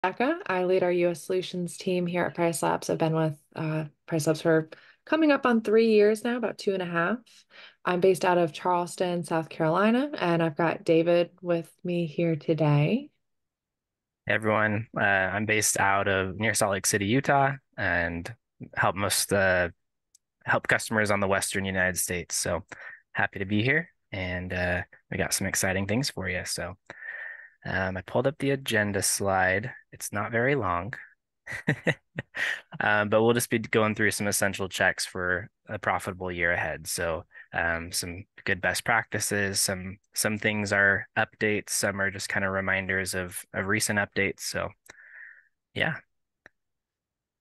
Becca. I lead our US Solutions team here at Price Labs. I've been with Price Labs for coming up on 3 years now, about 2.5. I'm based out of Charleston, South Carolina, and I've got David with me here today. Hey everyone, I'm based out of near Salt Lake City, Utah, and help most help customers on the Western United States. So happy to be here, and we got some exciting things for you. So I pulled up the agenda slide. It's not very long, but we'll just be going through some essential checks for a profitable year ahead. So some good best practices, some things are updates, some are just kind of reminders of recent updates. So yeah.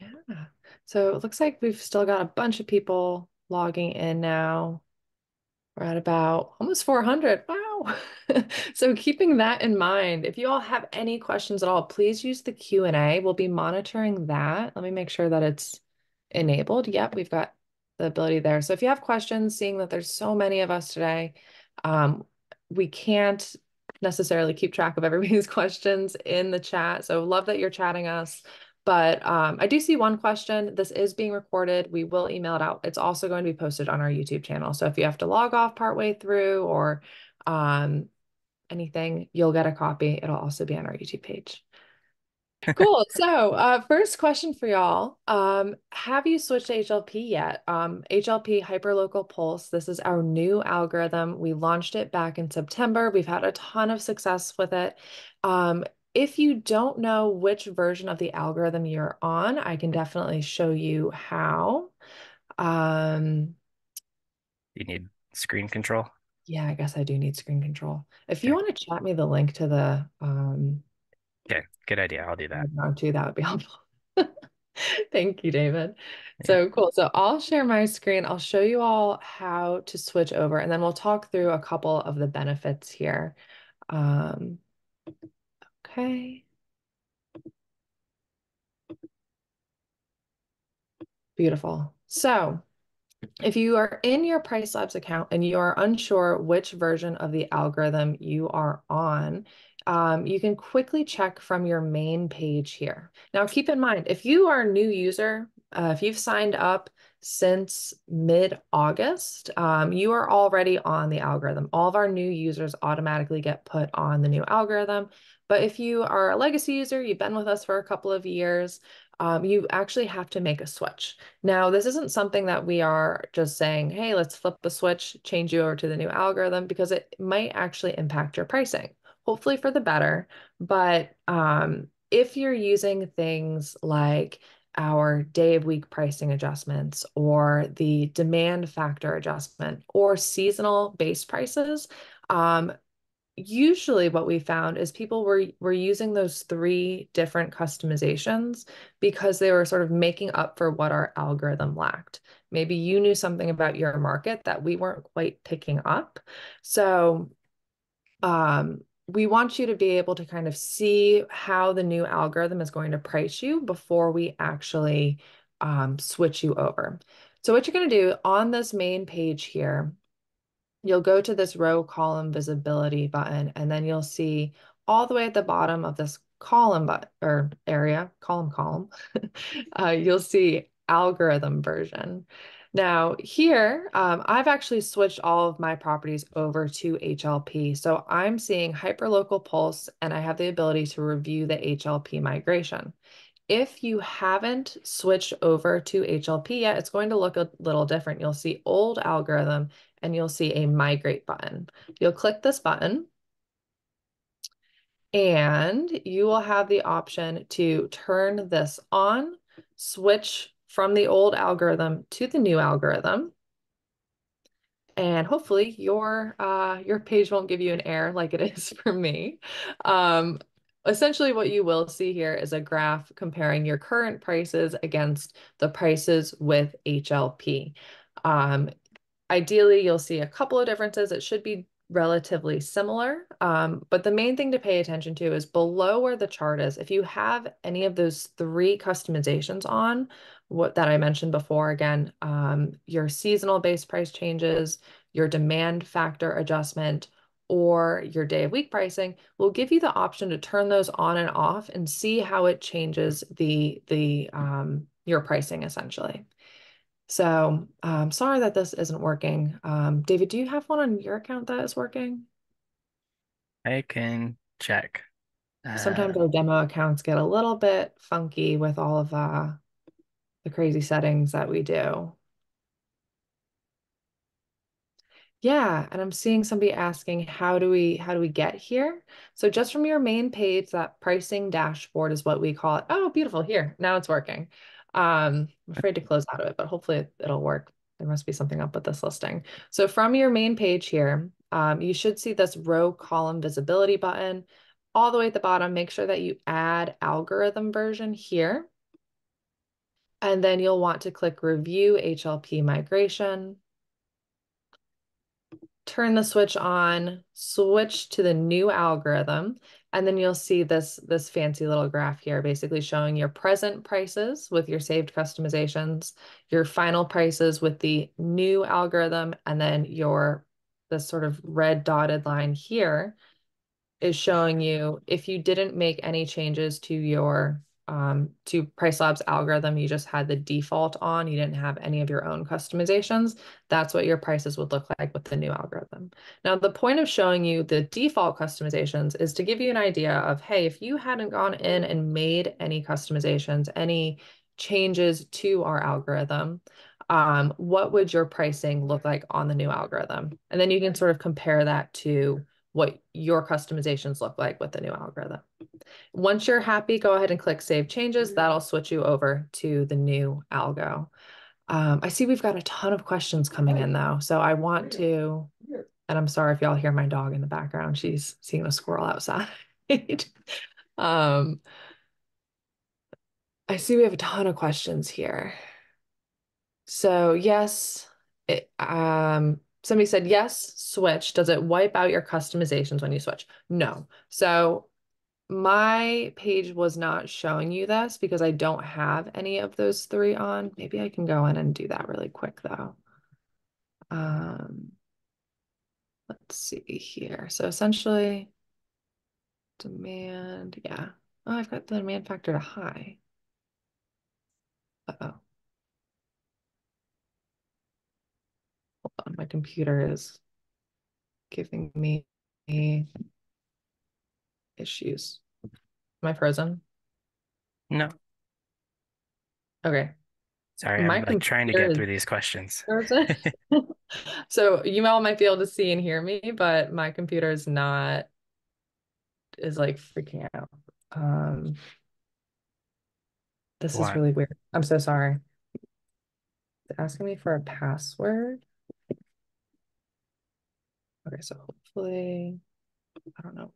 Yeah. So it looks like we've still got a bunch of people logging in now. We're at about almost 400. Wow. So keeping that in mind, if you all have any questions at all, please use the Q&A. We'll be monitoring that. Let me make sure that it's enabled. Yep, we've got the ability there. So if you have questions, seeing that there's so many of us today, um, we can't necessarily keep track of everybody's questions in the chat. So love that you're chatting us. But I do see one question. This is being recorded. We will email it out. It's also going to be posted on our YouTube channel. So if you have to log off partway through or um, anything, you'll get a copy. It'll also be on our YouTube page. Cool. So, first question for y'all. Have you switched to HLP yet? HLP Hyperlocal Pulse. This is our new algorithm. We launched it back in September. We've had a ton of success with it. If you don't know which version of the algorithm you're on, I can definitely show you how. Um, You need screen control. yeah, I guess I do need screen control. If you Okay. want to chat me the link to the Okay. Good idea. I'll do that. too, that would be helpful. Thank you, David. Yeah. So cool. So I'll share my screen. I'll show you all how to switch over, and then we'll talk through a couple of the benefits here. Um, okay, beautiful. So if you are in your Price Labs account and you are unsure which version of the algorithm you are on, you can quickly check from your main page here. Now, keep in mind, if you are a new user, if you've signed up since mid-August, you are already on the algorithm. All of our new users automatically get put on the new algorithm. But if you are a legacy user, you've been with us for a couple of years, you actually have to make a switch. Now, this isn't something that we are just saying, hey, let's flip the switch, change you over to the new algorithm, because it might actually impact your pricing, hopefully for the better. But if you're using things like our day of week pricing adjustments or the demand factor adjustment or seasonal base prices, usually what we found is people were using those three different customizations because they were sort of making up for what our algorithm lacked. Maybe you knew something about your market that we weren't quite picking up. So we want you to be able to kind of see how the new algorithm is going to price you before we actually switch you over. So what you're going to do on this main page here, you'll go to this row column visibility button, and then you'll see all the way at the bottom of this column but or area, column, you'll see algorithm version. Now here, I've actually switched all of my properties over to HLP. So I'm seeing Hyperlocal Pulse, and I have the ability to review the HLP migration. If you haven't switched over to HLP yet, it's going to look a little different. You'll see old algorithm and you'll see a migrate button. You'll click this button and you will have the option to turn this on, switch from the old algorithm to the new algorithm. And hopefully your page won't give you an error like it is for me. Essentially, what you will see here is a graph comparing your current prices against the prices with HLP. Ideally, you'll see a couple of differences. It should be relatively similar, but the main thing to pay attention to is below where the chart is. If you have any of those three customizations on, what that I mentioned before, again, your seasonal base price changes, your demand factor adjustment, or your day of week pricing will give you the option to turn those on and off and see how it changes the your pricing essentially. So sorry that this isn't working. David, do you have one on your account that is working? I can check. Sometimes Um, our demo accounts get a little bit funky with all of the crazy settings that we do. Yeah, and I'm seeing somebody asking how do we get here? So just from your main page, that pricing dashboard is what we call it. Oh, beautiful. Here, now it's working. I'm afraid to close out of it, but hopefully it'll work. There must be something up with this listing. So from your main page here, you should see this row column visibility button all the way at the bottom. Make sure that you add algorithm version here. And then you'll want to click review HLP migration, turn the switch on, switch to the new algorithm, and then you'll see this fancy little graph here, basically showing your present prices with your saved customizations, your final prices with the new algorithm, and then your this sort of red dotted line here is showing you if you didn't make any changes to your to PriceLab's algorithm, you just had the default on, you didn't have any of your own customizations, that's what your prices would look like with the new algorithm. Now, the point of showing you the default customizations is to give you an idea of, hey, if you hadn't gone in and made any customizations, any changes to our algorithm, what would your pricing look like on the new algorithm? And then you can sort of compare that to what your customizations look like with the new algorithm. Once you're happy, go ahead and click Save Changes. That'll switch you over to the new algo. I see we've got a ton of questions coming in though, so I want to, and I'm sorry if y'all hear my dog in the background. She's seeing a squirrel outside. um, I see we have a ton of questions here. So yes, somebody said yes, switch. Does it wipe out your customizations when you switch? No. So my page was not showing you this because I don't have any of those three on. Maybe I can go in and do that really quick though. Um, let's see here. So essentially demand, yeah. Oh, I've got the demand factor to high. Uh-oh. Hold on, my computer is giving me issues. Am I frozen? no, Okay. sorry, My I'm like trying to computer get is through these questions. frozen. So you all might be able to see and hear me, but my computer is like freaking out. Um, this is What? really weird. I'm so sorry. It's asking me for a password. Okay, so hopefully, I don't know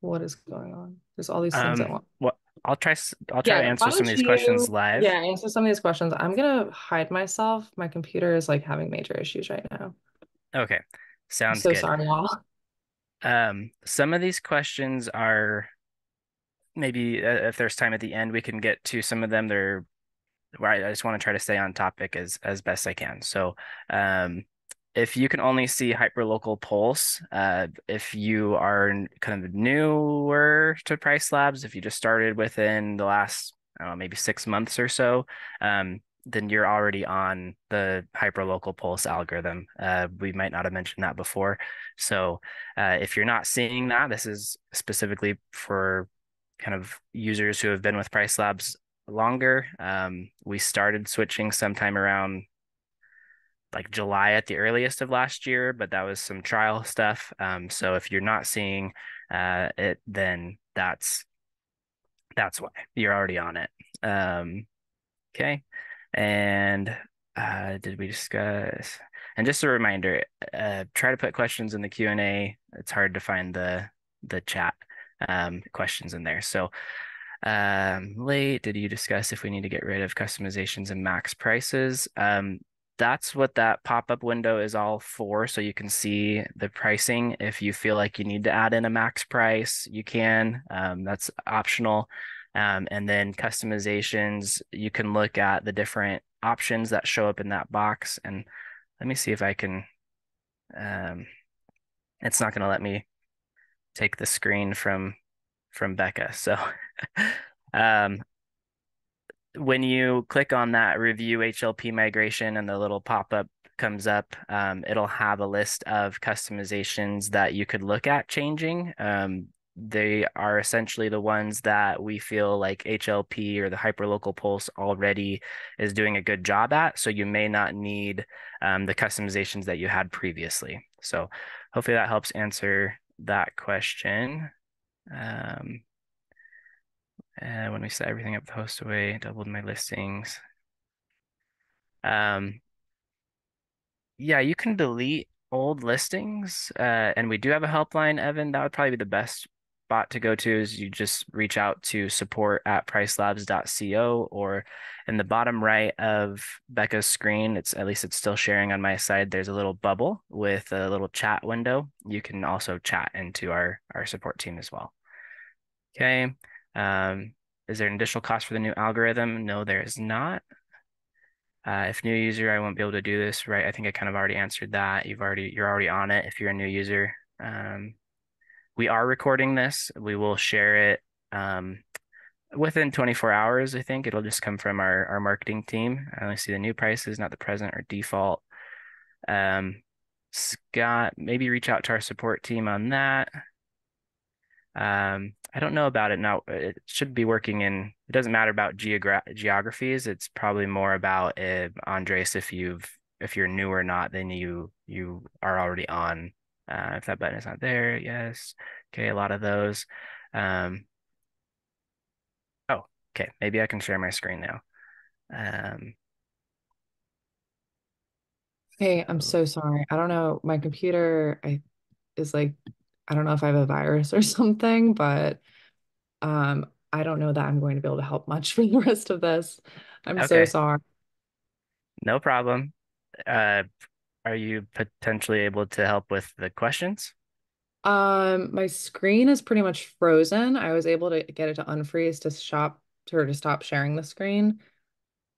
what is going on. There's all these things at once. What? I'll try to Yeah, answer why some of don't these questions you, live. yeah, answer some of these questions. I'm gonna hide myself. My computer is like having major issues right now. Okay, I'm sounds so good. sorry, y'all. Some of these questions are maybe if there's time at the end, we can get to some of them. They're where I just want to try to stay on topic as best I can. So, if you can only see hyperlocal pulse, if you are kind of newer to Price Labs, if you just started within the last, I don't know, maybe 6 months or so, then you're already on the hyperlocal pulse algorithm. We might not have mentioned that before. So, if you're not seeing that, this is specifically for kind of users who have been with Price Labs longer. We started switching sometime around like July at the earliest of last year, but that was some trial stuff. So if you're not seeing it, then that's why you're already on it. Okay. And did we discuss? And just a reminder, try to put questions in the Q&A. It's hard to find the chat questions in there. So late, did you discuss if we need to get rid of customizations and max prices? That's what that pop-up window is all for. So you can see the pricing. If you feel like you need to add in a max price, you can. That's optional. And then customizations, you can look at the different options that show up in that box. And let me see if I can um, It's not going to let me take the screen from Becca. So um, when you click on that review HLP migration and the little pop-up comes up, it'll have a list of customizations that you could look at changing. They are essentially the ones that we feel like HLP or the hyperlocal pulse already is doing a good job at. So you may not need the customizations that you had previously. So hopefully that helps answer that question. Um, and when we set everything up the host away, doubled my listings. Um, yeah, you can delete old listings. And we do have a helpline, Evan. That would probably be the best spot to go to is you just reach out to support@pricelabs.co or in the bottom right of Becca's screen, it's at least it's still sharing on my side. There's a little bubble with a little chat window. You can also chat into our support team as well. Okay. Um, is there an additional cost for the new algorithm? No, there is not. If new user, I won't be able to do this, right? I think I kind of already answered that. You're already on it if you're a new user. We are recording this. We will share it within 24 hours, I think. It'll just come from our marketing team. I only see the new prices, not the present or default. Scott, maybe reach out to our support team on that. I don't know about it now. It should be working in, it doesn't matter about geographies. It's probably more about Andres, if you're new or not, then you are already on. If that button is not there, yes. Okay, a lot of those. Um, oh, okay. Maybe I can share my screen now. Um, Hey, I'm so, so sorry. I don't know. My computer is like, I don't know if I have a virus or something, but I don't know that I'm going to be able to help much for the rest of this. I'm so okay, sorry. no problem. Uh, are you potentially able to help with the questions? My screen is pretty much frozen. I was able to get it to unfreeze to stop sharing the screen.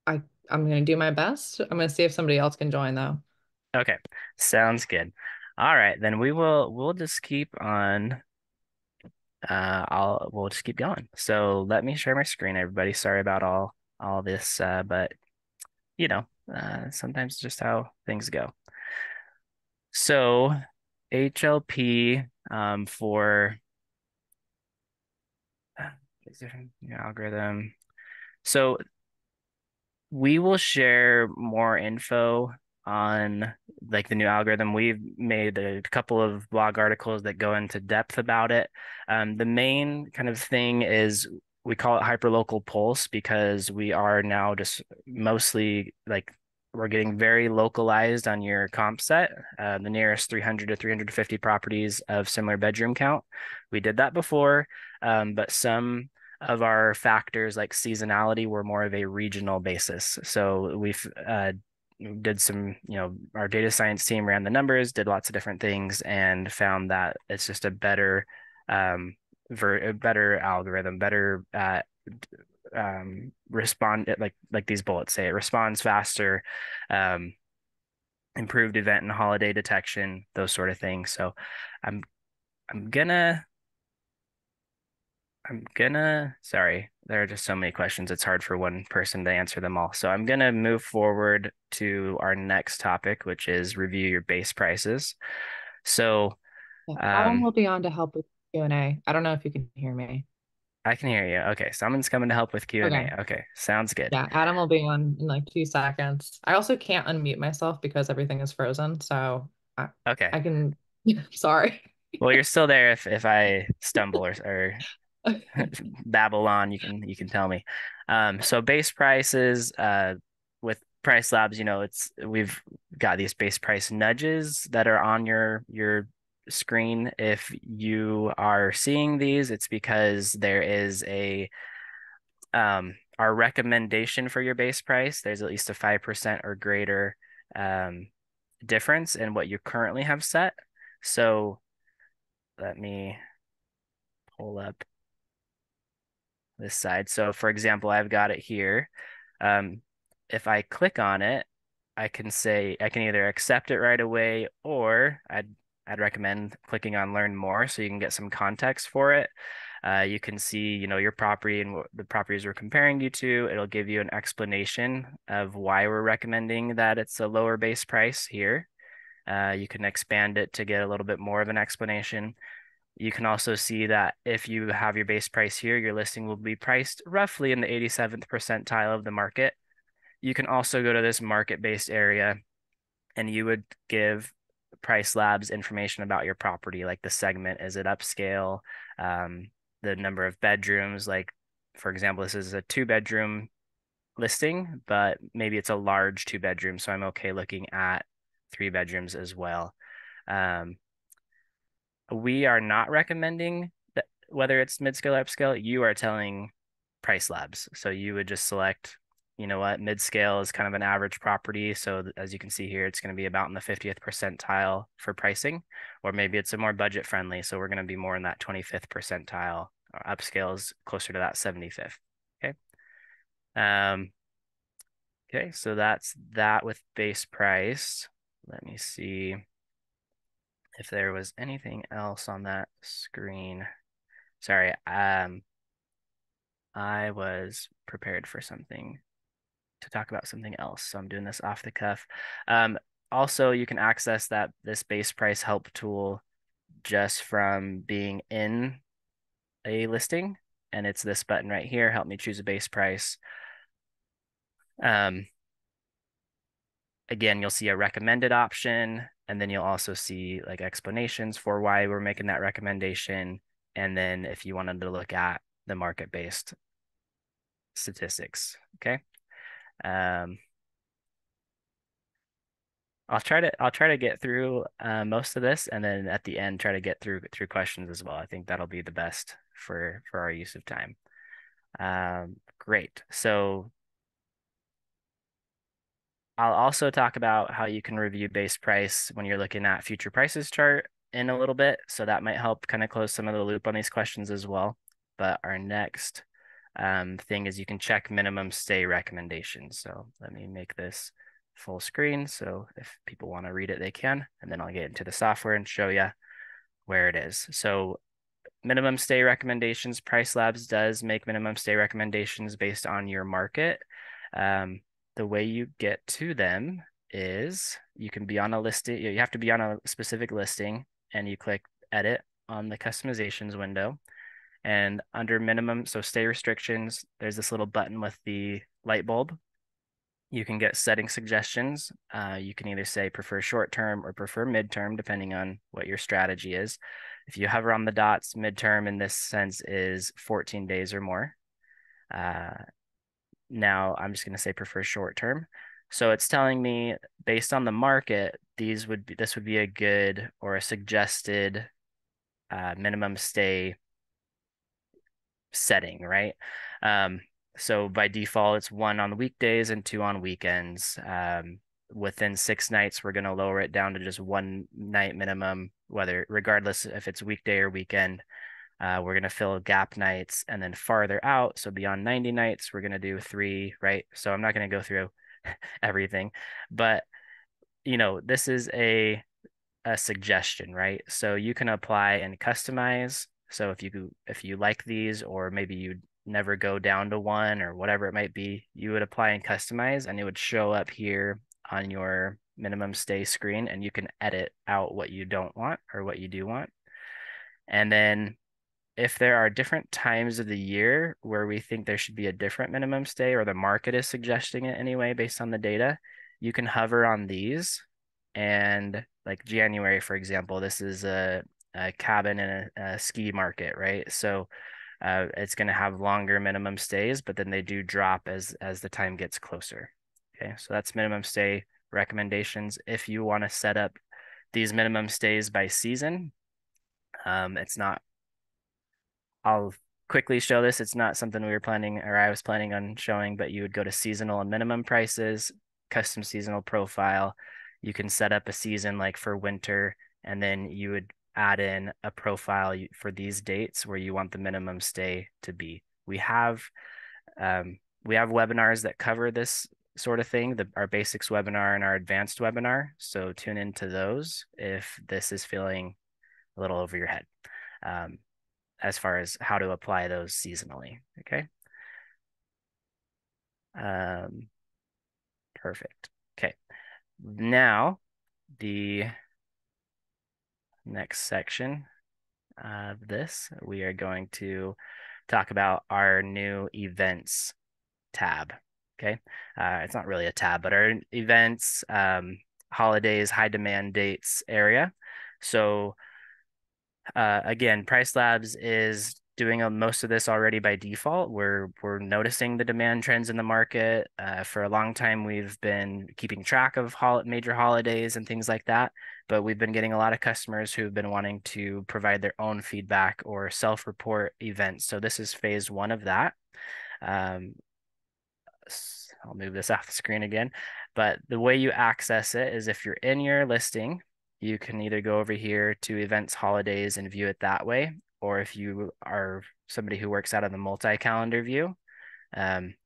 I I'm gonna do my best. I'm gonna see if somebody else can join though. Okay, sounds good. All right, then we'll just keep on. We'll just keep going. So let me share my screen, everybody. Sorry about all this, but you know, sometimes just how things go. So HLP for is there an algorithm. So we will share more info on like the new algorithm. We've made a couple of blog articles that go into depth about it. The main kind of thing is we call it hyperlocal pulse because we are now just mostly like we're getting very localized on your comp set, the nearest 300 to 350 properties of similar bedroom count. We did that before, but some of our factors like seasonality were more of a regional basis. So we've did some, our data science team ran the numbers, did lots of different things, and found that it's just a better, a better algorithm, better respond like these bullets say, it responds faster, um, improved event and holiday detection, those sort of things. So I'm I'm gonna sorry, there are just so many questions. It's hard for one person to answer them all. So I'm gonna move forward to our next topic, which is review your base prices. So Yeah. Adam um, will be on to help with Q&A. I don't know if you can hear me. I can hear you. Okay, someone's coming to help with Okay. Q&A. Okay, sounds good. Yeah, Adam will be on in like 2 seconds. I also can't unmute myself because everything is frozen. So I, Okay. I can, sorry. Well, you're still there if I stumble or babble on, you can tell me. So base prices, with Price Labs, we've got these base price nudges that are on your screen. If you are seeing these, it's because there is our recommendation for your base price. There's at least a 5% or greater um, difference in what you currently have set. So let me pull up this side. So for example, I've got it here. Um, if I click on it, I can say I can either accept it right away or I'd recommend clicking on Learn More so you can get some context for it. You can see, your property and what the properties we're comparing you to. It'll give you an explanation of why we're recommending that it's a lower base price here. You can expand it to get a little bit more of an explanation. You can also see that if you have your base price here, your listing will be priced roughly in the 87th percentile of the market. You can also go to this market-based area and you would give Price Labs information about your property, like the segment, is it upscale, um, the number of bedrooms, like for example, this is a 2 bedroom listing, but maybe it's a large 2 bedroom, so I'm okay looking at 3 bedrooms as well. Um, we are not recommending that whether it's mid-scale or upscale, you are telling Price Labs. So you would just select, you know what, mid-scale is kind of an average property. So as you can see here, it's going to be about in the 50th percentile for pricing, or maybe it's a more budget friendly. So we're going to be more in that 25th percentile. Upscale is closer to that 75th. Okay. Um, okay, so that's that with base price. Let me see if there was anything else on that screen. Sorry, I was prepared for something to talk about something else, so I'm doing this off the cuff. Um, Also, you can access this base price help tool just from being in a listing, and it's this button right here, help me choose a base price. Um, Again, you'll see a recommended option, and then you'll also see like explanations for why we're making that recommendation. And then if you wanted to look at the market-based statistics, okay? Um, I'll try to get through most of this, and then at the end try to get through questions as well. I think that'll be the best for our use of time. Great. So I'll also talk about how you can review base price when you're looking at future prices chart in a little bit. So that might help kind of close some of the loop on these questions as well. But our next thing is you can check minimum stay recommendations. So let me make this full screen. So if people want to read it, they can. And then I'll get into the software and show you where it is. So minimum stay recommendations, Price Labs does make minimum stay recommendations based on your market. Um, the way you get to them is you can be on a listing, you have to be on a specific listing, and you click edit on the customizations window. And under minimum, so stay restrictions, there's this little button with the light bulb. You can get setting suggestions. You can either say prefer short term or prefer midterm, depending on what your strategy is. If you hover on the dots, midterm in this sense is 14 days or more. Uh, Now I'm just going to say prefer short term. So it's telling me based on the market, this would be a good or a suggested minimum stay setting, right? Um, so by default, it's 1 on weekdays and 2 on weekends. Within 6 nights, we're going to lower it down to just 1 night minimum, whether regardless if it's weekday or weekend. We're going to fill gap nights, and then farther out, so beyond 90 nights, we're going to do 3, right? So I'm not going to go through everything, but this is a suggestion, right? So you can apply and customize. So if you like these, or maybe you never go down to 1 or whatever it might be, you would apply and customize, and it would show up here on your minimum stay screen, and you can edit out what you don't want or what you do want. And then if there are different times of the year where we think there should be a different minimum stay, or the market is suggesting it anyway based on the data, you can hover on these. And like January, for example, this is a cabin in a ski market, right? So it's going to have longer minimum stays, but then they do drop as the time gets closer. Okay, so that's minimum stay recommendations. If you want to set up these minimum stays by season, it's not I'll quickly show this. It's not something we were planning, or I was planning on showing, but you would go to seasonal and minimum prices, custom seasonal profile. You can set up a season like for winter, and then you would add in a profile for these dates where you want the minimum stay to be. We have webinars that cover this sort of thing, our basics webinar and our advanced webinar. So tune into those if this is feeling a little over your head, um, as far as how to apply those seasonally. Okay. Um, Perfect. Okay. Now, the next section of this, we are going to talk about our new events tab. Okay. It's not really a tab, but our events, holidays, high demand dates area. So again, Price Labs is doing most of this already by default. We're noticing the demand trends in the market. For a long time, we've been keeping track of major holidays and things like that, but we've been getting a lot of customers who've been wanting to provide their own feedback or self-report events. So this is phase one of that. Um, I'll move this off the screen again. But the way you access it is if you're in your listing, you can either go over here to events, holidays, and view it that way. Or if you are somebody who works out of the multi-calendar view,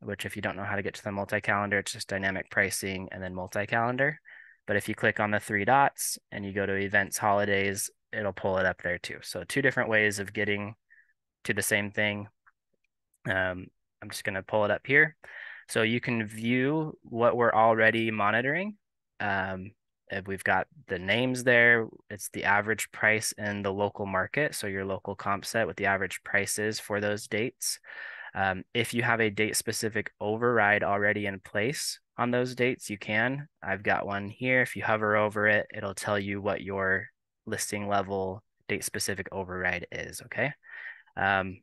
which if you don't know how to get to the multi-calendar, it's just dynamic pricing and then multi-calendar. But if you click on the three dots and you go to events, holidays, it'll pull it up there too. So two different ways of getting to the same thing. I'm just going to pull it up here. So you can view what we're already monitoring. If we've got the names there, it's the average price in the local market. So your local comp set with the average prices for those dates. If you have a date specific override already in place on those dates, you can. I've got one here. If you hover over it, it'll tell you what your listing level date specific override is. Okay. Um,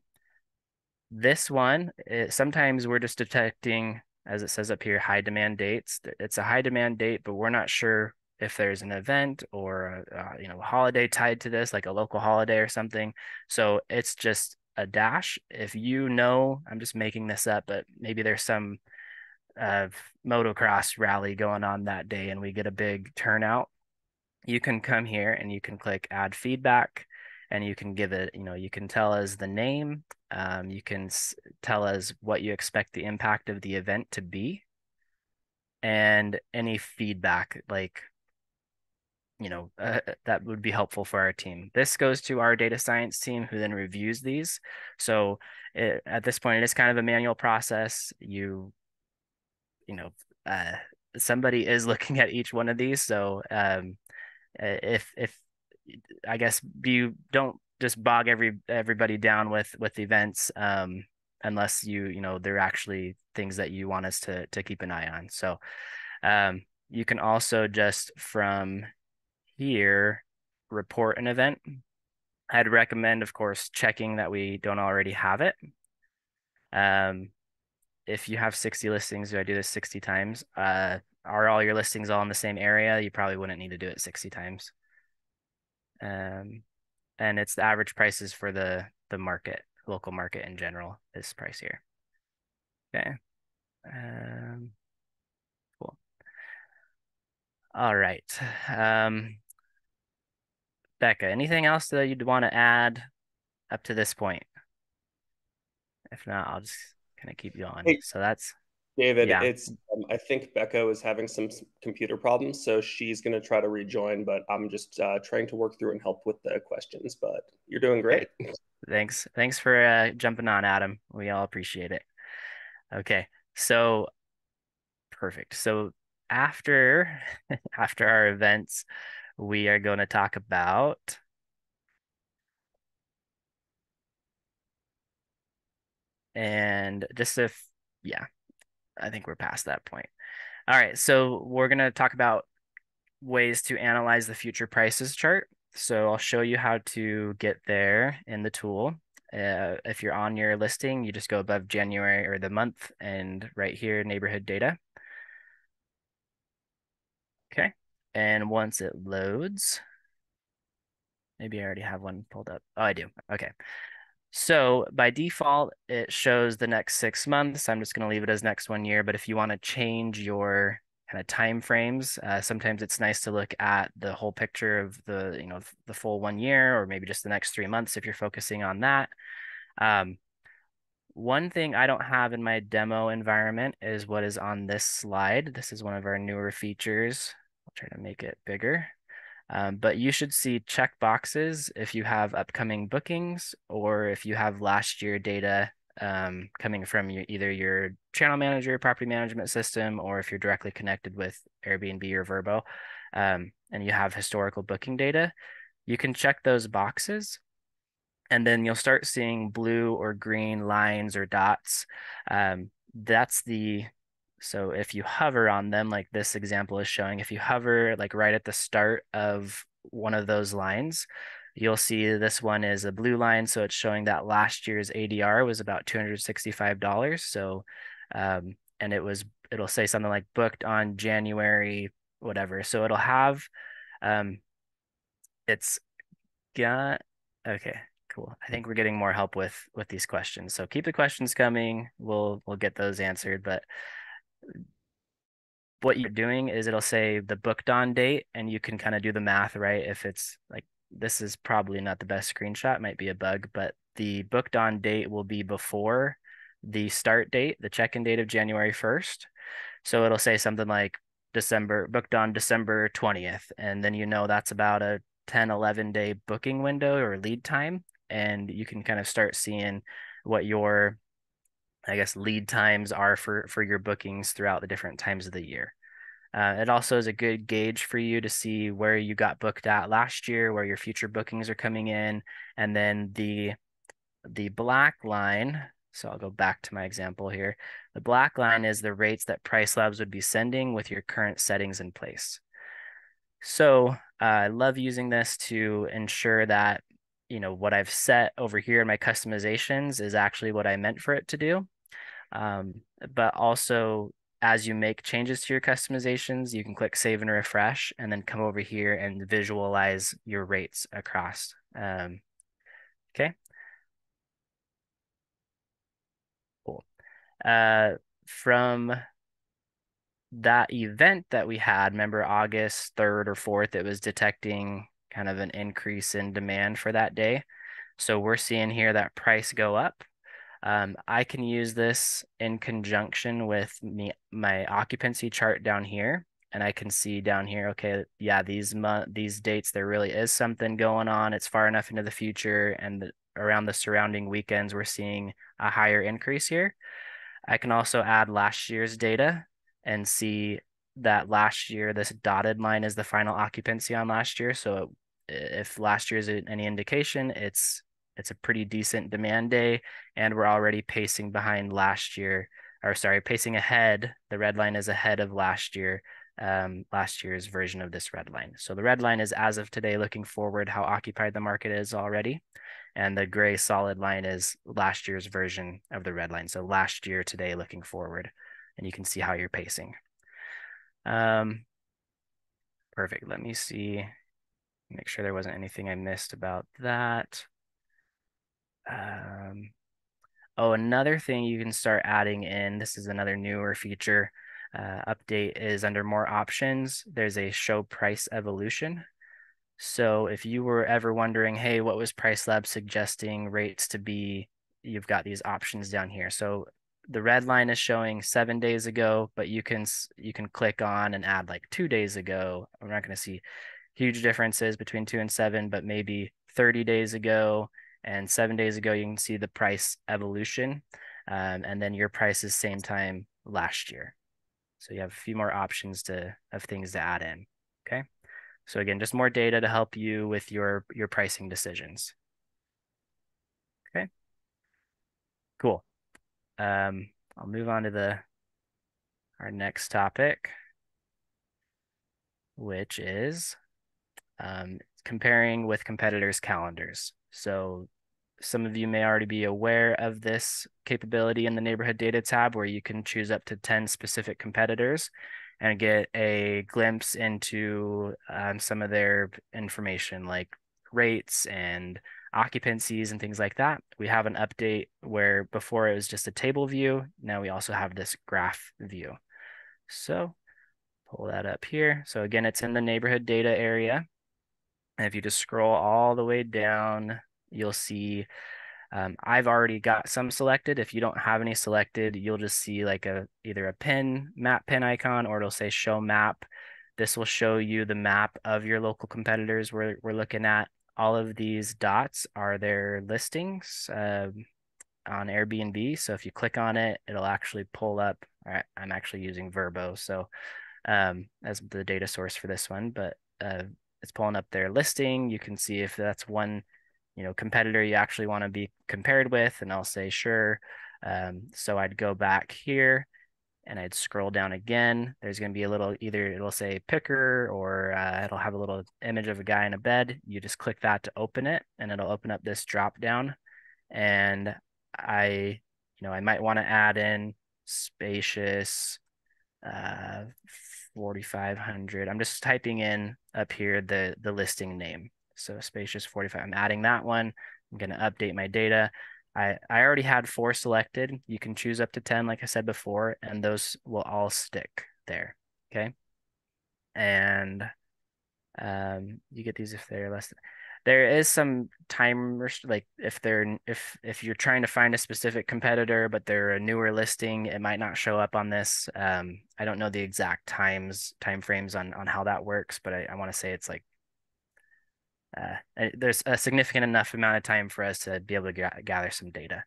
this one, sometimes we're just detecting, as it says up here, high demand dates. It's a high demand date, but we're not sure if there's an event or a holiday tied to this, like a local holiday or something. So it's just a dash. If you know, I'm just making this up, but maybe there's some uh, motocross rally going on that day and we get a big turnout, you can come here and you can click add feedback and you can give it, you can tell us the name. You can tell us what you expect the impact of the event to be and any feedback that would be helpful for our team. This goes to our data science team who then reviews these. So at this point, it is kind of a manual process. You know, uh, somebody is looking at each one of these. So if I guess you don't just bog everybody down with events unless they're actually things that you want us to keep an eye on. So you can also just from here report an event. I'd recommend, of course, checking that we don't already have it. Um, if you have 60 listings, do I do this 60 times? Are all your listings all in the same area? You probably wouldn't need to do it 60 times. And it's the average prices for the market, local market in general, this price here. Okay. Um, cool. All right. Becca, anything else that you'd want to add up to this point? If not, I'll just kind of keep going. Hey, So that's, David, yeah. it's I think Becca is having some computer problems, so she's going to try to rejoin, but I'm just trying to work through and help with the questions, but you're doing Okay. great. Thanks for jumping on, Adam. We all appreciate it. Okay. So perfect. So after after our events, we are going to talk about and just if yeah, I think we're past that point. All right, so we're going to talk about ways to analyze the future prices chart. So I'll show you how to get there in the tool. If you're on your listing, you just go above January or the month and right here, neighborhood data. Okay. And once it loads, maybe I already have one pulled up. Oh, I do. Okay. So by default, it shows the next 6 months. I'm just going to leave it as next 1 year. But if you want to change your kind of time frames, sometimes it's nice to look at the whole picture of the full 1 year, or maybe just the next 3 months if you're focusing on that. Um, One thing I don't have in my demo environment is what is on this slide. This is one of our newer features. I'll try to make it bigger. But you should see check boxes if you have upcoming bookings or if you have last year data coming from either your channel manager, property management system, or if you're directly connected with Airbnb or Vrbo, and you have historical booking data, you can check those boxes and then you'll start seeing blue or green lines or dots. That's the So if you hover on them, like this example is showing, if you hover like right at the start of one of those lines, you'll see this one is a blue line. So it's showing that last year's ADR was about $265. So, and it'll say something like booked on January, whatever. So it'll have, um, it's got, okay, cool. I think we're getting more help with these questions. So keep the questions coming. We'll get those answered, but what you're doing is it'll say the booked on date and you can kind of do the math, right? If it's like, this is probably not the best screenshot, might be a bug, but the booked on date will be before the start date, the check-in date of January 1st. So it'll say something like booked on December 20th. And then that's about a 10, 11-day booking window or lead time. And you can kind of start seeing what your, I guess, lead times are for your bookings throughout the different times of the year. It also is a good gauge for you to see where you got booked at last year, where your future bookings are coming in, and then the black line. So I'll go back to my example here. The black line is the rates that Price Labs would be sending with your current settings in place. So I love using this to ensure that what I've set over here in my customizations is actually what I meant for it to do. Um, but also, as you make changes to your customizations, you can click save and refresh and then come over here and visualize your rates across. Okay, cool. From that event that we had, remember August 3rd or 4th, it was detecting kind of an increase in demand for that day. So we're seeing here that price go up. I can use this in conjunction with my occupancy chart down here. And I can see down here, okay, yeah, these dates, there really is something going on. It's far enough into the future, and around the surrounding weekends, we're seeing a higher increase here. I can also add last year's data and see that last year, this dotted line is the final occupancy on last year. So if last year is any indication, it's a pretty decent demand day, and we're already pacing behind last year, or sorry, pacing ahead. The red line is ahead of last year's version of this red line. So the red line is as of today, looking forward, how occupied the market is already. And the gray solid line is last year's version of the red line. So last year, today, looking forward, and you can see how you're pacing. Perfect. Let me see, make sure there wasn't anything I missed about that. Oh, another thing you can start adding in, this is another newer feature, update, is under more options, there's a show price evolution. So if you were ever wondering, hey, what was Price Lab suggesting rates to be, you've got these options down here. So the red line is showing 7 days ago, but you can click on and add like 2 days ago. We're not going to see huge differences between 2 and 7, but maybe 30 days ago and 7 days ago, you can see the price evolution. And then your price is same time last year. So you have a few more options of things to add in. Okay. So again, just more data to help you with your pricing decisions. Okay, cool. I'll move on to our next topic, which is comparing with competitors' calendars. So some of you may already be aware of this capability in the neighborhood data tab, where you can choose up to 10 specific competitors and get a glimpse into some of their information, like rates and occupancies and things like that. We have an update where before it was just a table view. Now we also have this graph view. So pull that up here. So again, it's in the neighborhood data area. And if you just scroll all the way down, you'll see I've already got some selected. If you don't have any selected, you'll just see like either a map pin icon, or it'll say show map. This will show you the map of your local competitors we're looking at. All of these dots are their listings on Airbnb. So if you click on it, it'll actually pull up. All right, I'm actually using Verbo, so as the data source for this one, but it's pulling up their listing. You can see if that's one, competitor you actually want to be compared with, and I'll say sure. So I'd go back here and I'd scroll down again. There's going to be a little, either it'll say picker, or it'll have a little image of a guy in a bed. You just click that to open it, and it'll open up this drop down. And I, I might want to add in spacious, uh, 4,500. I'm just typing in up here the listing name. So spacious 45. I'm adding that one. I'm going to update my data. I already had 4 selected. You can choose up to 10, like I said before, and those will all stick there. Okay. And you get these if they're less than. There is some time like if you're trying to find a specific competitor but they're a newer listing, it might not show up on this. I don't know the exact time frames on how that works, but I want to say it's like there's a significant enough amount of time for us to be able to gather some data.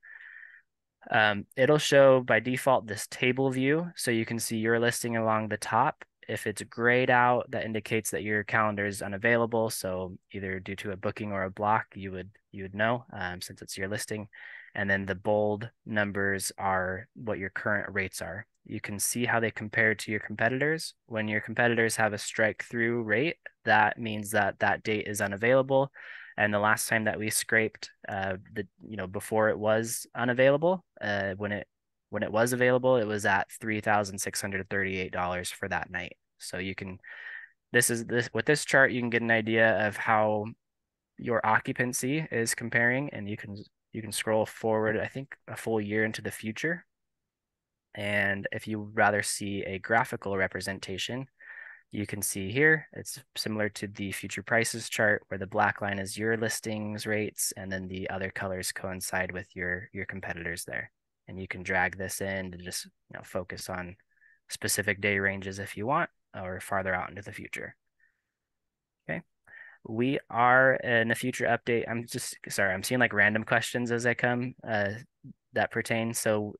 It'll show by default this table view, so you can see your listing along the top. If it's grayed out, that indicates that your calendar is unavailable. So either due to a booking or a block, you would know, since it's your listing. And then the bold numbers are what your current rates are. You can see how they compare to your competitors. When your competitors have a strike through rate, that means that that date is unavailable. And the last time that we scraped, before it was unavailable, when it was available, it was at $3,638 for that night. So you can, this is this with this chart, you can get an idea of how your occupancy is comparing, and you can scroll forward, I think, a full year into the future. And if you rather see a graphical representation, you can see here, it's similar to the future prices chart where the black line is your listings rates, and then the other colors coincide with your competitors there. And you can drag this in to just focus on specific day ranges if you want, or farther out into the future. Okay. We are in a future update. I'm just sorry, I'm seeing like random questions as I come that pertain. So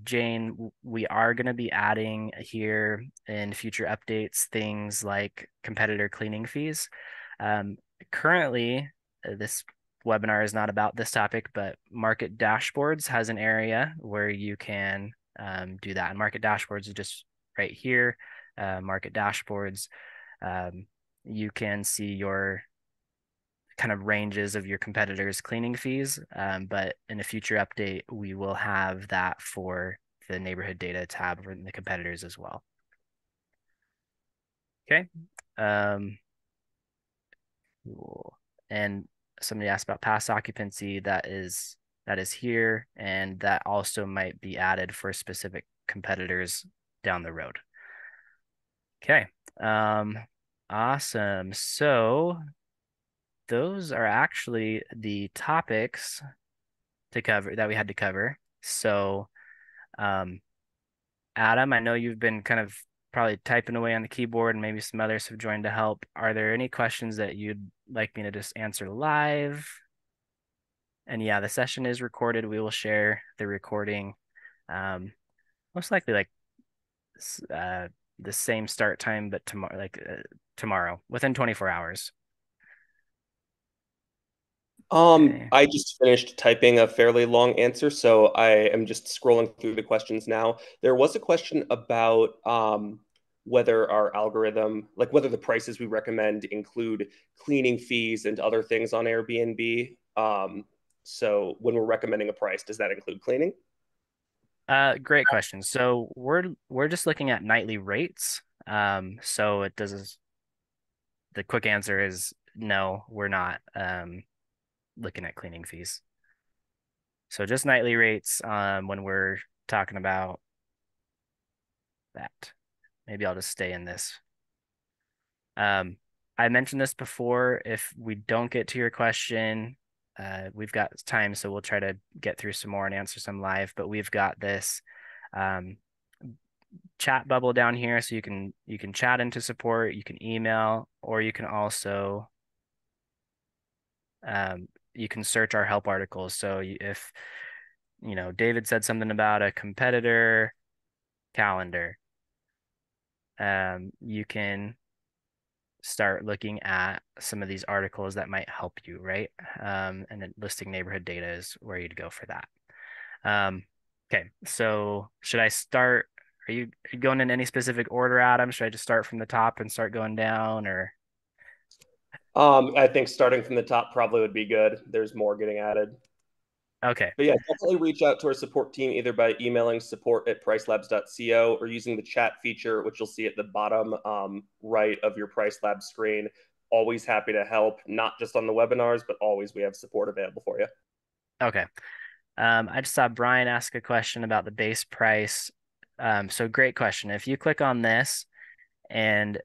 Jane, we are going to be adding here in future updates things like competitor cleaning fees. Um, Currently, this webinar is not about this topic, but Market Dashboards has an area where you can do that. And Market Dashboards is just right here. Market Dashboards, you can see your kind of ranges of your competitors' cleaning fees. But in a future update, we will have that for the neighborhood data tab for the competitors as well. Okay. Cool. And somebody asked about past occupancy. That is here, and that also might be added for specific competitors down the road. Okay. Awesome. So those are actually the topics to cover that we had to cover. So, Adam, I know you've been kind of probably typing away on the keyboard, and maybe some others have joined to help. Are there any questions that you'd like me to just answer live? And yeah, the session is recorded. We will share the recording, most likely like uh, the same start time, but tomorrow, within 24 hours. Okay. I just finished typing a fairly long answer, so I am just scrolling through the questions now. There was a question about whether our algorithm, like whether the prices we recommend include cleaning fees and other things on Airbnb. So when we're recommending a price, does that include cleaning? Great question. So we're just looking at nightly rates. So it does. The quick answer is no, we're not looking at cleaning fees. So just nightly rates when we're talking about that. Maybe I'll just stay in this. I mentioned this before. If we don't get to your question, we've got time, so we'll try to get through some more and answer some live. But we've got this um, chat bubble down here, so you can chat into support, you can email, or you can also you can search our help articles. So if David said something about a competitor calendar, you can start looking at some of these articles that might help you, right? And then listing neighborhood data is where you'd go for that. Okay, so should I start? Are you going in any specific order, Adam? Should I just start from the top and start going down, or? I think starting from the top probably would be good. There's more getting added. Okay, But yeah, definitely reach out to our support team either by emailing support@pricelabs.co or using the chat feature, which you'll see at the bottom right of your Price Labs screen. Always happy to help, not just on the webinars, but always we have support available for you. okay. I just saw Brian ask a question about the base price. So great question. If you click on this, and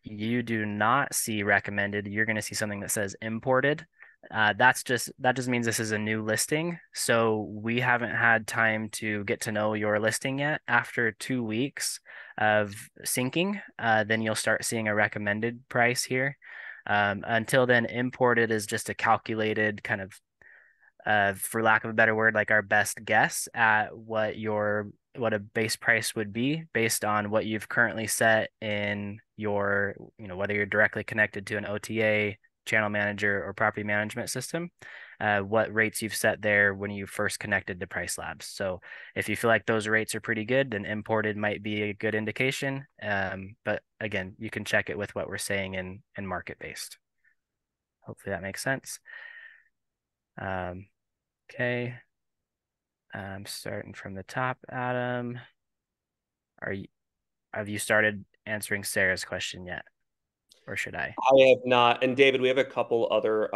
you do not see recommended, you're going to see something that says imported. That just means this is a new listing. So we haven't had time to get to know your listing yet. After 2 weeks of syncing, then you'll start seeing a recommended price here. Until then, imported is just a calculated kind of for lack of a better word, like our best guess at what a base price would be based on what you've currently set in your, whether you're directly connected to an OTA, channel manager, or property management system, what rates you've set there when you first connected to Price Labs. So if you feel like those rates are pretty good, then imported might be a good indication. But again, you can check it with what we're saying in market based. Hopefully that makes sense. Um, Okay. Starting from the top, Adam. Are you have you started answering Sarah's question yet? Or should I? I have not. And David, we have a couple other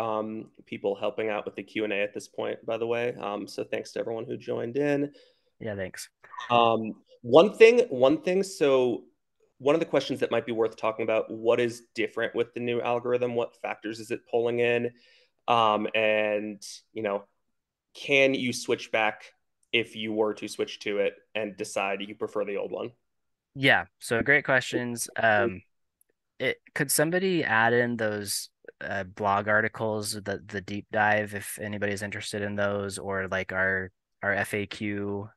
people helping out with the Q&A at this point, by the way. So thanks to everyone who joined in. Yeah, thanks. One thing. So one of the questions that might be worth talking about, what is different with the new algorithm? What factors is it pulling in? And can you switch back if you were to switch to it and decide you prefer the old one? Yeah, so great questions. It could somebody add in those blog articles, the deep dive, if anybody's interested in those, or like our FAQ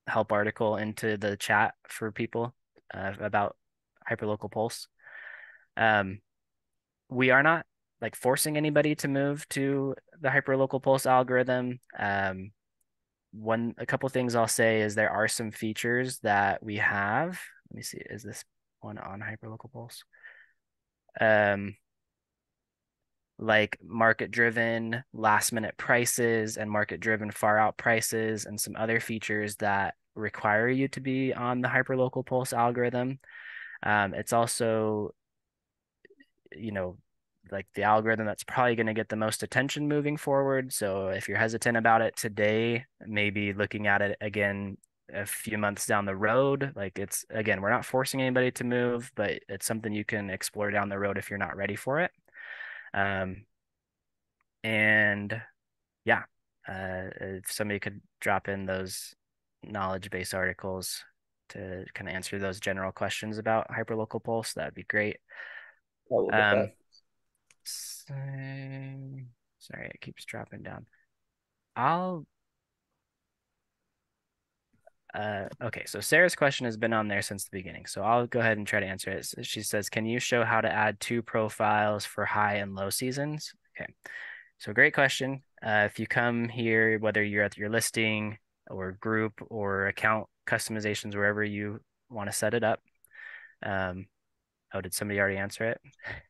help article into the chat for people about hyperlocal pulse. Um, we are not like forcing anybody to move to the hyperlocal pulse algorithm. A couple things I'll say is there are some features that we have. Let me see, is this one on hyperlocal pulse? Um, like market driven last minute prices and market driven far out prices and some other features that require you to be on the hyperlocal pulse algorithm. It's also you know, like the algorithm that's probably going to get the most attention moving forward. So if you're hesitant about it today, maybe looking at it again a few months down the road, like it's again, we're not forcing anybody to move, but it's something you can explore down the road if you're not ready for it. Um, and yeah, if somebody could drop in those knowledge base articles to kind of answer those general questions about hyperlocal pulse, that'd be great. I will get Um, that. Sorry, it keeps dropping down. I'll okay, so Sarah's question has been on there since the beginning, so I'll go ahead and try to answer it. She says, "Can you show how to add two profiles for high and low seasons?" Okay, so great question. If you come here, whether you're at your listing or group or account customizations, wherever you want to set it up. Oh, did somebody already answer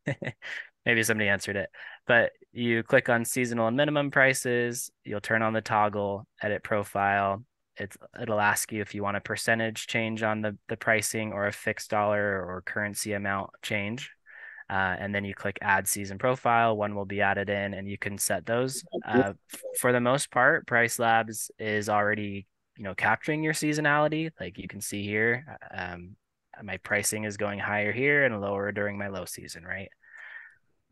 it? Maybe somebody answered it. But you click on seasonal and minimum prices, you'll turn on the toggle, edit profile. It'll ask you if you want a percentage change on the pricing or a fixed dollar or currency amount change. And then you click add season profile, one will be added in and you can set those. For the most part, Price Labs is already, capturing your seasonality. Like you can see here, my pricing is going higher here and lower during my low season, right?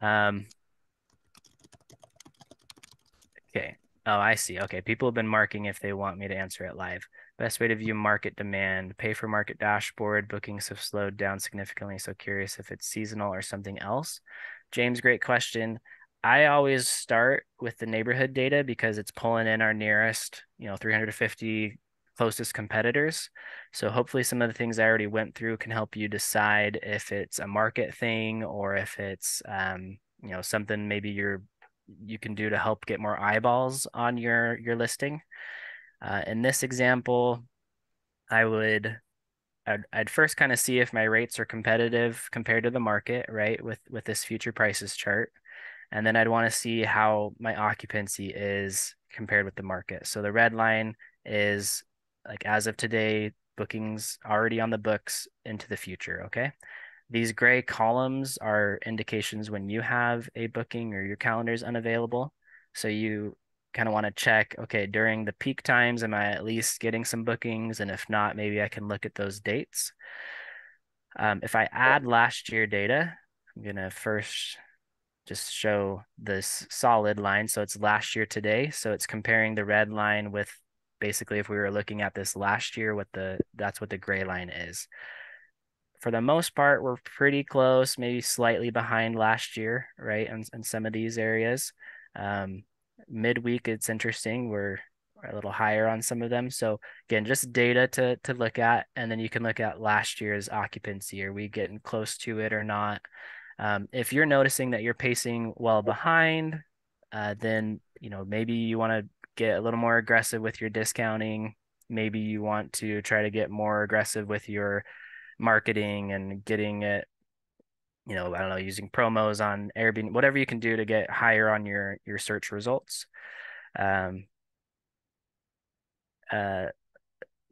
Um, Okay. Oh, I see. Okay. People have been marking if they want me to answer it live. Best way to view market demand, pay for market dashboard. Bookings have slowed down significantly. So curious if it's seasonal or something else. James, great question. I always start with the neighborhood data because it's pulling in our nearest, 350 closest competitors. So hopefully some of the things I already went through can help you decide if it's a market thing or if it's, something maybe you can do to help get more eyeballs on your listing. In this example, I would I'd first kind of see if my rates are competitive compared to the market, right? With this future prices chart. And then I'd want to see how my occupancy is compared with the market. So the red line is like as of today, bookings already on the books into the future, okay? These gray columns are indications when you have a booking or your calendar is unavailable. So you kind of want to check, okay, during the peak times, am I at least getting some bookings? And if not, maybe I can look at those dates. If I add last year data, I'm going to first just show this solid line. So it's last year today. So it's comparing the red line with basically if we were looking at this last year, that's what the gray line is. For the most part, we're pretty close, maybe slightly behind last year, right? In some of these areas. Um, Midweek, it's interesting. We're a little higher on some of them. So again, just data to look at, and then you can look at last year's occupancy. Are we getting close to it or not? If you're noticing that you're pacing well behind, then maybe you want to get a little more aggressive with your discounting. Maybe you want to try to get more aggressive with your marketing and getting it, I don't know, using promos on Airbnb, whatever you can do to get higher on your search results. Um, uh,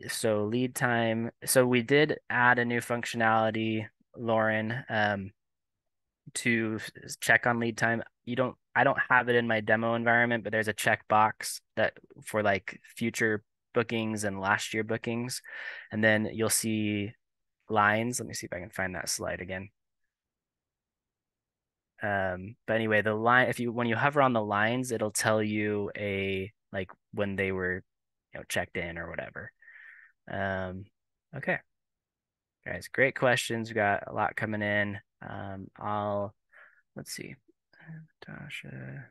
so lead time. So we did add a new functionality, Lauren, to check on lead time. I don't have it in my demo environment, but there's a checkbox that for like future bookings and last year bookings, and then you'll see lines. Let me see if I can find that slide again. But anyway, the line, if you when you hover on the lines, it'll tell you a like when they were, checked in or whatever. Okay, guys, great questions. We got a lot coming in. Let's see. Tasha.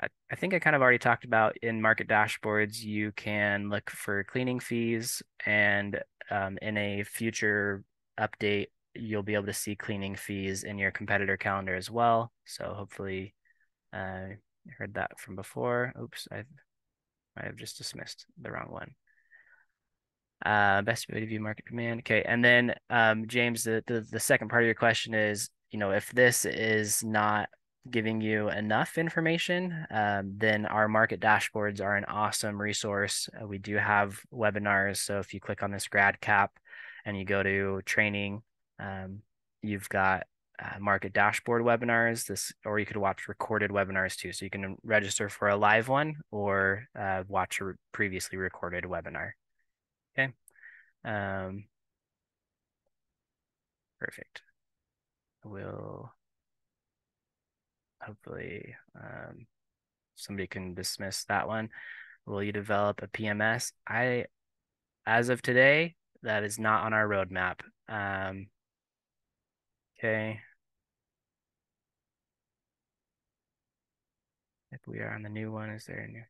I think I kind of already talked about in market dashboards, you can look for cleaning fees, and in a future update, you'll be able to see cleaning fees in your competitor calendar as well. So hopefully, you heard that from before. Oops, I have just dismissed the wrong one. Best way to view market demand. Okay, and then James, the second part of your question is, if this is not giving you enough information, then our market dashboards are an awesome resource. We do have webinars, so if you click on this grad cap and you go to training, you've got market dashboard webinars. Or you could watch recorded webinars too. So you can register for a live one or watch a previously recorded webinar. Okay. Um, Perfect. We'll hopefully somebody can dismiss that one. Will you develop a PMS? As of today, that is not on our roadmap. Okay. If we are on the new one, is there a new?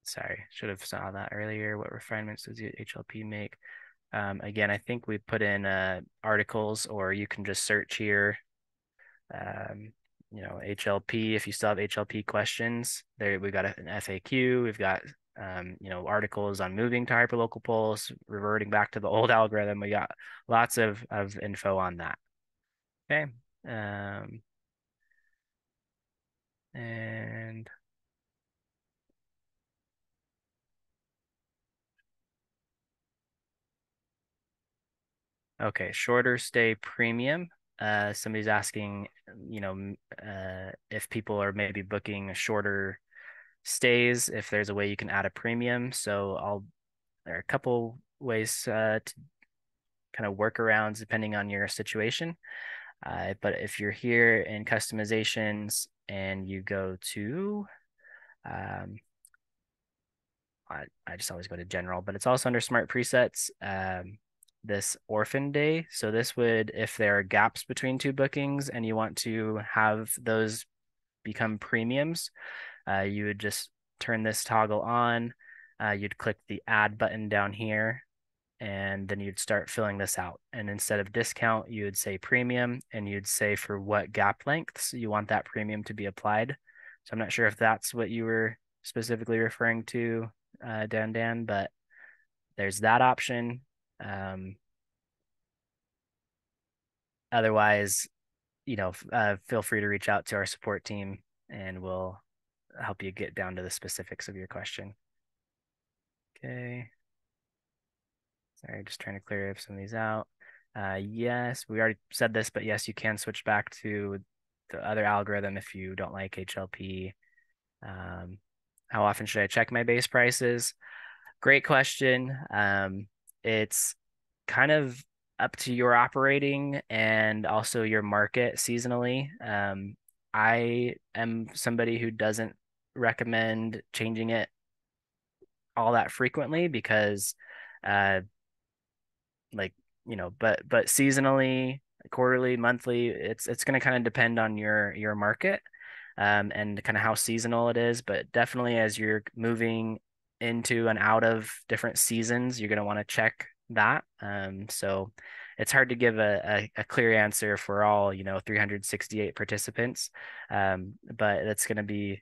Sorry, should have saw that earlier. What refinements does the HLP make? Again, I think we put in articles, or you can just search here. HLP, if you still have HLP questions, there we've got an FAQ, we've got articles on moving to hyperlocal polls, reverting back to the old algorithm. We got lots of info on that. Okay. And okay, shorter stay premium. Somebody's asking, if people are maybe booking shorter stays, if there's a way you can add a premium. There are a couple ways to kind of workarounds depending on your situation. But if you're here in customizations and you go to, um, I just always go to general, but it's also under smart presets. This orphan day. So this would, if there are gaps between two bookings and you want to have those become premiums, you would just turn this toggle on. You'd click the add button down here, and then you'd start filling this out. And instead of discount, you would say premium, and you'd say for what gap lengths you want that premium to be applied. So I'm not sure if that's what you were specifically referring to, Dan, but there's that option. Otherwise, feel free to reach out to our support team and we'll help you get down to the specifics of your question. Okay. Sorry, just trying to clear some of these out. Yes, we already said this, but yes, you can switch back to the other algorithm if you don't like HLP. How often should I check my base prices? Great question. It's kind of up to your operating and also your market seasonally. I am somebody who doesn't recommend changing it all that frequently because uh, like but seasonally, quarterly, monthly, it's going to kind of depend on your market, and kind of how seasonal it is. But definitely as you're moving into and out of different seasons, you're going to want to check that. So it's hard to give a clear answer for all 368 participants, but that's going to be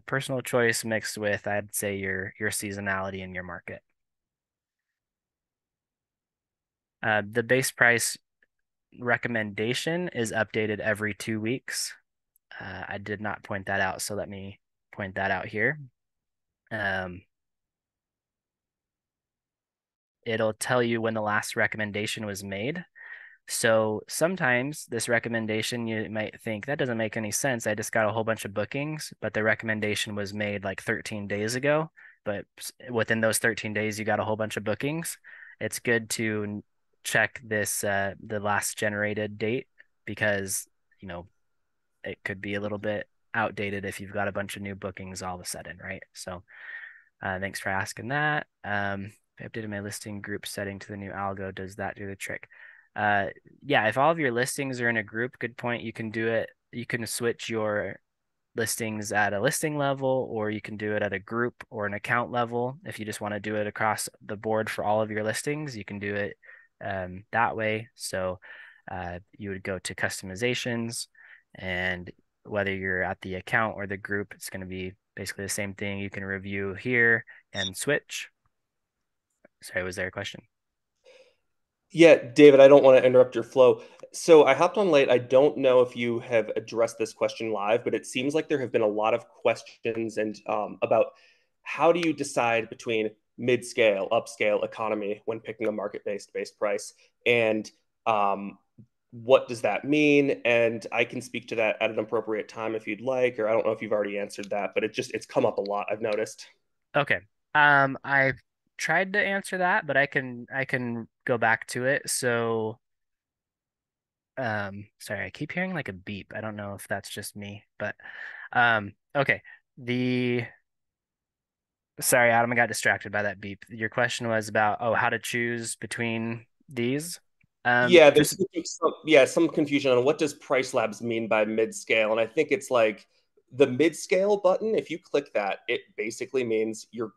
personal choice mixed with, I'd say, your seasonality in your market. The base price recommendation is updated every 2 weeks. I did not point that out, so let me point that out here. It'll tell you when the last recommendation was made. So sometimes this recommendation, you might think that doesn't make any sense. I just got a whole bunch of bookings, but the recommendation was made like 13 days ago. But within those 13 days, you got a whole bunch of bookings. It's good to check this, the last generated date, because, you know, it could be a little bit outdated if you've got a bunch of new bookings all of a sudden, right? So thanks for asking that. If I updated my listing group setting to the new algo, does that do the trick? Yeah, if all of your listings are in a group, good point. You can do it. You can switch your listings at a listing level, or you can do it at a group or an account level. If you just want to do it across the board for all of your listings, you can do it that way. So you would go to customizations, and whether you're at the account or the group, it's going to be basically the same thing. You can review here and switch. Sorry, was there a question? Yeah, David, I don't want to interrupt your flow. So I hopped on late. I don't know if you have addressed this question live, but it seems like there have been a lot of questions and about how do you decide between mid-scale, upscale, economy when picking a market-based price, and what does that mean? And I can speak to that at an appropriate time if you'd like, or I don't know if you've already answered that, but it's come up a lot, I've noticed. Okay. I tried to answer that, but I can go back to it. So, sorry, I keep hearing like a beep. I don't know if that's just me, but okay. The Sorry, Adam, I got distracted by that beep. Your question was about, oh, how to choose between these. Yeah, Just some confusion on what does Price Labs mean by mid-scale, and I think it's like the mid-scale button. If you click that, it basically means we're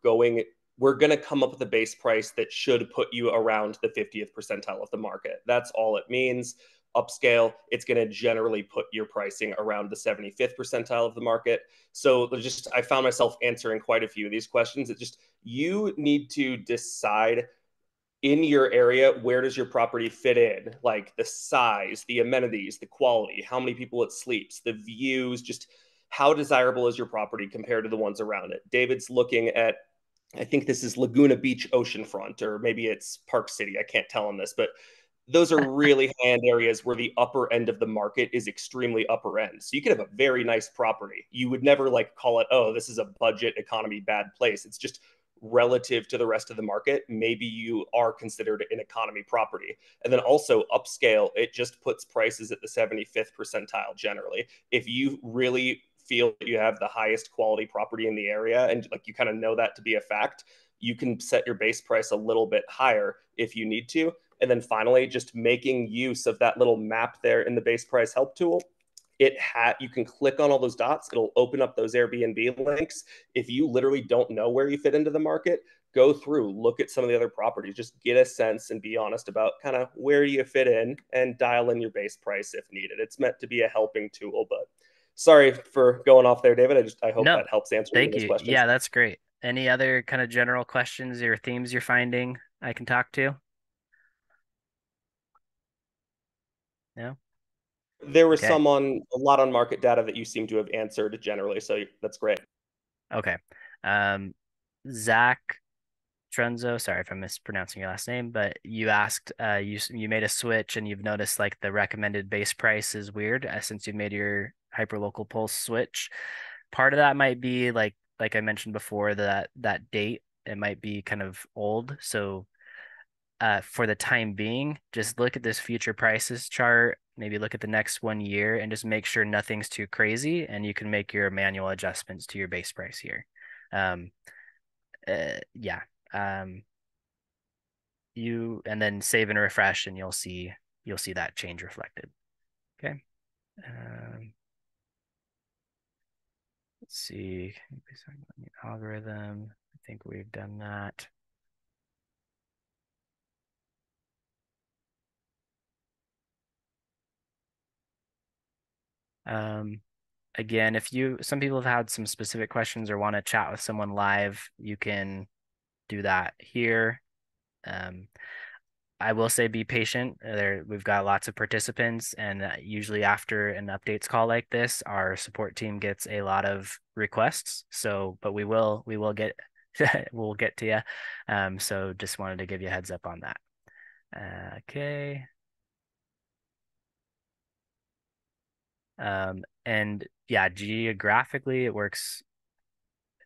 going to come up with a base price that should put you around the 50th percentile of the market. That's all it means. Upscale, it's going to generally put your pricing around the 75th percentile of the market. So I found myself answering quite a few of these questions. It just, you need to decide in your area, where does your property fit in? Like the size, the amenities, the quality, how many people it sleeps, the views, just how desirable is your property compared to the ones around it? David's looking at, I think this is Laguna Beach oceanfront, or maybe it's Park City. I can't tell on this, but those are really high-end areas where the upper end of the market is extremely upper end. So you could have a very nice property. You would never like call it, oh, this is a budget economy bad place. It's just relative to the rest of the market, maybe you are considered an economy property. And then also upscale, it just puts prices at the 75th percentile generally. If you really feel that you have the highest quality property in the area and like you kind of know that to be a fact, you can set your base price a little bit higher if you need to. And then finally, just making use of that little map there in the base price help tool. You can click on all those dots, it'll open up those Airbnb links. If you literally don't know where you fit into the market, go through, look at some of the other properties, just get a sense and be honest about kind of where you fit in and dial in your base price if needed. It's meant to be a helping tool, but sorry for going off there, David. I hope No, that helps answer any of thank those you. questions. Yeah, that's great. Any other kind of general questions or themes you're finding I can talk to? No? There was Okay. some on a lot on market data that you seem to have answered generally, so that's great. Okay. Um, Zach Trenzo, sorry if I'm mispronouncing your last name, but you asked, you made a switch and you've noticed like the recommended base price is weird since you made your hyperlocal pulse switch. Part of that might be like I mentioned before, that date, it might be kind of old. So for the time being, just look at this future prices chart, maybe look at the next 1 year and just make sure nothing's too crazy and you can make your manual adjustments to your base price here. Um, yeah. Um, you and then save and refresh and you'll see that change reflected. Okay. Um, let's see. Algorithm. I think we've done that. Um, again, if some people have had some specific questions or want to chat with someone live, you can do that here. Um, I will say be patient. We've got lots of participants, and usually after an updates call like this, our support team gets a lot of requests. So, but we will get we'll get to you. So just wanted to give you a heads up on that. Okay. And yeah, geographically it works.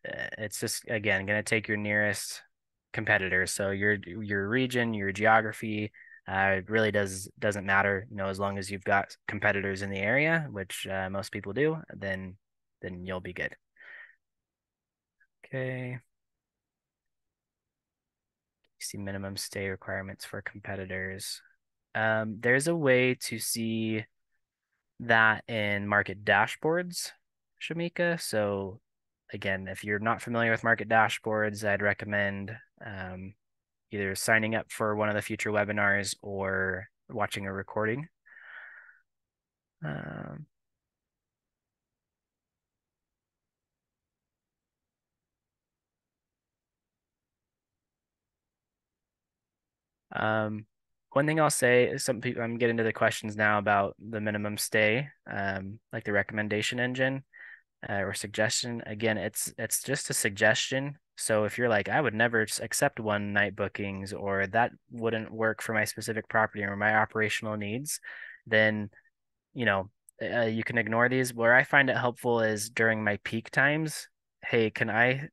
It's just again going to take your nearest competitors. So your region, your geography, it really doesn't matter. As long as you've got competitors in the area, which most people do, then you'll be good. Okay. See minimum stay requirements for competitors. There's a way to see that in market dashboards, Shamika. So again, if you're not familiar with market dashboards, I'd recommend either signing up for one of the future webinars or watching a recording. Um, one thing I'll say is some people, I'm getting to the questions now about the minimum stay, like the recommendation engine. Or suggestion. Again, it's just a suggestion. So if you're like, I would never accept one night bookings or that wouldn't work for my specific property or my operational needs, then you know, you can ignore these. Where I find it helpful is during my peak times. Hey, can I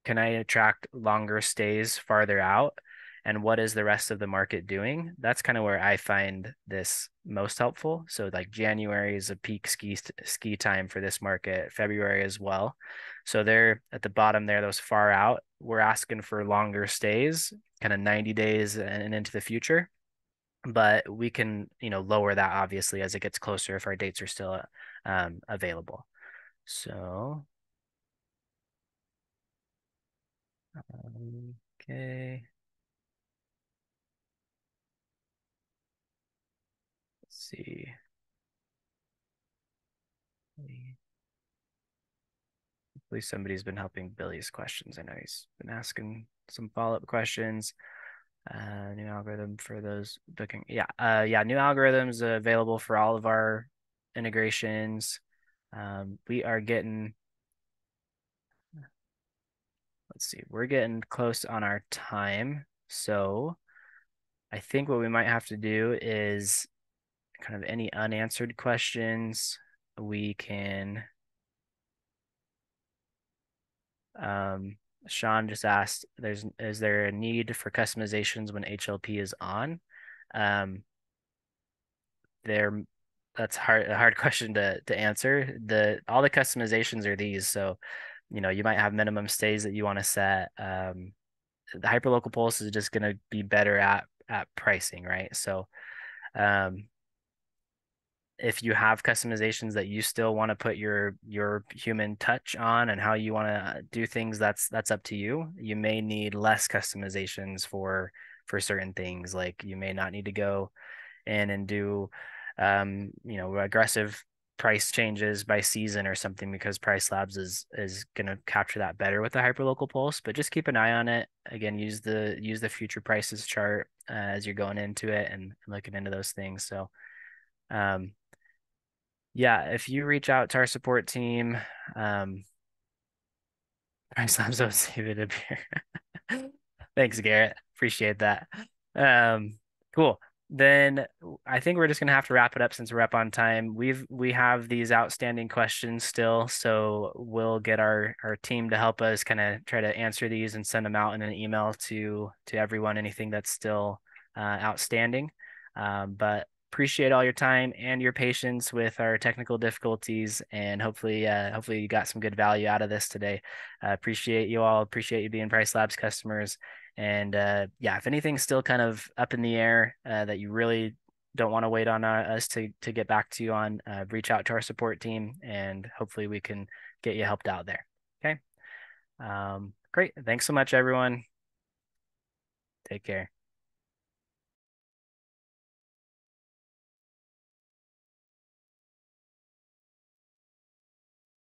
attract longer stays farther out? And what is the rest of the market doing? That's kind of where I find this most helpful. So like January is a peak ski time for this market, February as well. So they're at the bottom there, those far out. We're asking for longer stays, kind of 90 days and into the future, but we can lower that obviously as it gets closer if our dates are still available. So okay, let's see. Hopefully somebody's been helping Billy's questions. I know he's been asking some follow-up questions. New algorithm for those booking. Yeah, new algorithms available for all of our integrations. We are getting, let's see, we're getting close on our time. So I think what we might have to do is kind of any unanswered questions we can Sean just asked, is there a need for customizations when HLP is on? Um, there, that's a hard question to answer. All the customizations are these. So, you might have minimum stays that you want to set. The hyperlocal pulse is just going to be better at pricing, right? So, um, if you have customizations that you still want to put your human touch on and how you want to do things, that's up to you. You may need less customizations for certain things. Like you may not need to go in and do aggressive price changes by season or something, because Price Labs is going to capture that better with the hyperlocal pulse. But just keep an eye on it. Again, use the future prices chart as you're going into it and looking into those things. So um, yeah, if you reach out to our support team, um, Price Labs will save it a beer. Thanks, Garrett. Appreciate that. Um, cool. Then I think we're just gonna have to wrap it up since we're up on time. We have these outstanding questions still, so we'll get our team to help us kind of try to answer these and send them out in an email to everyone, anything that's still outstanding. But appreciate all your time and your patience with our technical difficulties, and hopefully you got some good value out of this today. Appreciate you all. Appreciate you being Price Labs customers. And yeah, if anything's still kind of up in the air that you really don't want to wait on us to get back to you on, reach out to our support team, and hopefully we can get you helped out there. Okay. Great. Thanks so much, everyone. Take care.